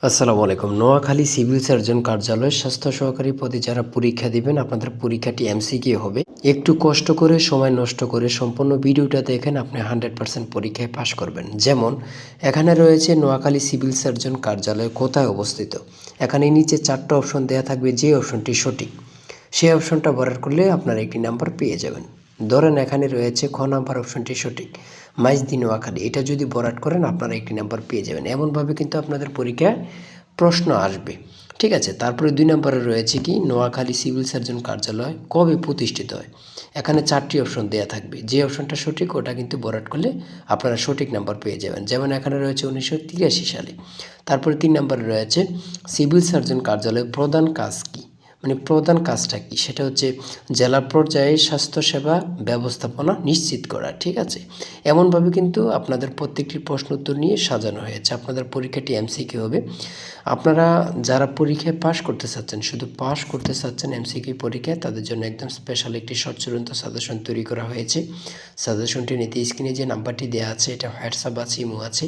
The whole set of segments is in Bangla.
আসসালামু আলাইকুম। নোয়াখালী সিভিল সার্জন কার্যালয়ে স্বাস্থ্য সহকারী পদে যারা পরীক্ষা দিবেন, আপনাদের পরীক্ষাটি এমসিকিউ হবে। একটু কষ্ট করে সময় নষ্ট করে সম্পূর্ণ ভিডিওটা দেখেন, আপনি 100% পরীক্ষায় পাশ করবেন। যেমন এখানে রয়েছে নোয়াখালী সিভিল সার্জন কার্যালয় কোথায় অবস্থিত। এখানে নিচে 4টা অপশন দেওয়া থাকবে, যে অপশনটি সঠিক সেই অপশনটা ভরাট করলে আপনারা একটি নাম্বার পেয়ে যাবেন। ধরেন এখানে রয়েছে খ নাম্বার অপশনটি সঠিক, মাইজদি নোয়াখালী, এটা যদি ভরাট করেন আপনারা একটি নাম্বার পেয়ে যাবেন। এমনভাবে কিন্তু আপনাদের পরীক্ষায় প্রশ্ন আসবে, ঠিক আছে। তারপরে 2 নম্বরে রয়েছে কি, নোয়াখালী সিভিল সার্জন কার্যালয় কবে প্রতিষ্ঠিত হয়। এখানে 4টি অপশন দেওয়া থাকবে, যে অপশনটা সঠিক ওটা কিন্তু ভরাট করলে আপনারা সঠিক নাম্বার পেয়ে যাবেন। যেমন এখানে রয়েছে 1983 সালে। তারপরে 3 নম্বরে রয়েছে সিভিল সার্জন কার্যালয়ের প্রধান কাজ কী, মানে প্রধান কাজটা কি, সেটা হচ্ছে জেলা পর্যায়ে স্বাস্থ্যসেবা ব্যবস্থাপনা নিশ্চিত করা, ঠিক আছে। এমনভাবে কিন্তু আপনাদের প্রত্যেকটি প্রশ্ন উত্তর নিয়ে সাজানো হয়েছে। আপনাদের পরীক্ষাটি এমসিকিউ হবে। আপনারা যারা পরীক্ষায় পাশ করতে চাচ্ছেন, শুধু পাশ করতে চাচ্ছেন এমসিকিউ পরীক্ষায়, তাদের জন্য একদম স্পেশাল একটি সচ্চরিত সাজেশন তৈরি করা হয়েছে। সাজেশনটি নিতে স্ক্রিনে যে নাম্বারটি দেওয়া আছে, এটা হোয়াটসঅ্যাপ আছে, ইমো আছে,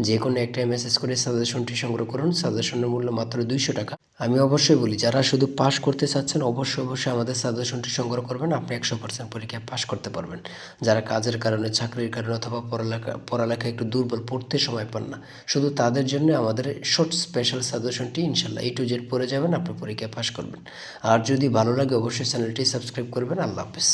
যে কোনো একটা মেসেজ করে সাজেশনটি সংগ্রহ করুন। সাজেশনের মূল্য মাত্র 200 টাকা। আমি অবশ্যই বলি, যারা শুধু পাশ করতে চাচ্ছেন অবশ্যই আমাদের সাজেশনটি সংগ্রহ করবেন, আপনি 100% পরীক্ষায় পাশ করতে পারবেন। যারা কাজের কারণে, চাকরির কারণে অথবা পড়ালেখা একটু দুর্বল, পড়তে সময় পান না, শুধু তাদের জন্য আমাদের শর্ট স্পেশাল সাজেশনটি। ইনশাল্লাহ A to Z পড়ে যাবেন, আপনি পরীক্ষায় পাশ করবেন। আর যদি ভালো লাগে অবশ্যই চ্যানেলটি সাবস্ক্রাইব করবেন। আল্লাহ হাফেজ।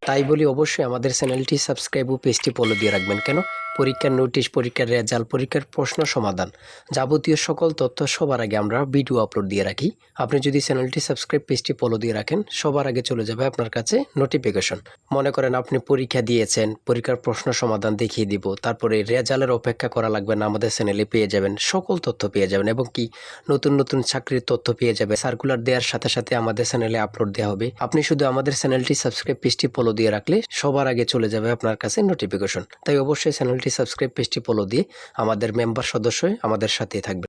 তাই বলি অবশ্যই আমাদের চ্যানেলটি সাবস্ক্রাইব ও পেজটি ফলো দিয়ে রাখবেন। কেন? পরীক্ষার নোটিশ, পরীক্ষার রেজাল্ট, পরীক্ষার প্রশ্ন সমাধান, যাবতীয় সকল তথ্য সবার আগে আমরা ভিডিও আপলোড দিয়ে রাখি। আপনি যদি চ্যানেলটি সাবস্ক্রাইব, পেজটি ফলো দিয়ে রাখেন, সবার আগে চলে যাবে আপনার কাছে নোটিফিকেশন। মনে করেন আপনি পরীক্ষা দিয়েছেন, পরীক্ষার প্রশ্ন সমাধান দেখিয়ে দিব, তারপরে রেজাল্টের অপেক্ষা করা লাগবে না, আমাদের চ্যানেলে পেয়ে যাবেন, সকল তথ্য পেয়ে যাবেন। এবং কি নতুন নতুন চাকরির তথ্য পেয়ে যাবে। সার্কুলার দেওয়ার সাথে সাথে আমাদের চ্যানেলে আপলোড দেওয়া হবে। আপনি শুধু আমাদের চ্যানেলটি সাবস্ক্রাইব, পেজটি ফলো দিয়ে রাখলে সবার আগে চলে যাবে আপনার কাছে নোটিফিকেশন। তাই অবশ্যই চ্যানেলটি সাবস্ক্রাইব, পেজটি ফলো দিয়ে আমাদের মেম্বার সদস্য হয়ে আমাদের সাথেই থাকবে।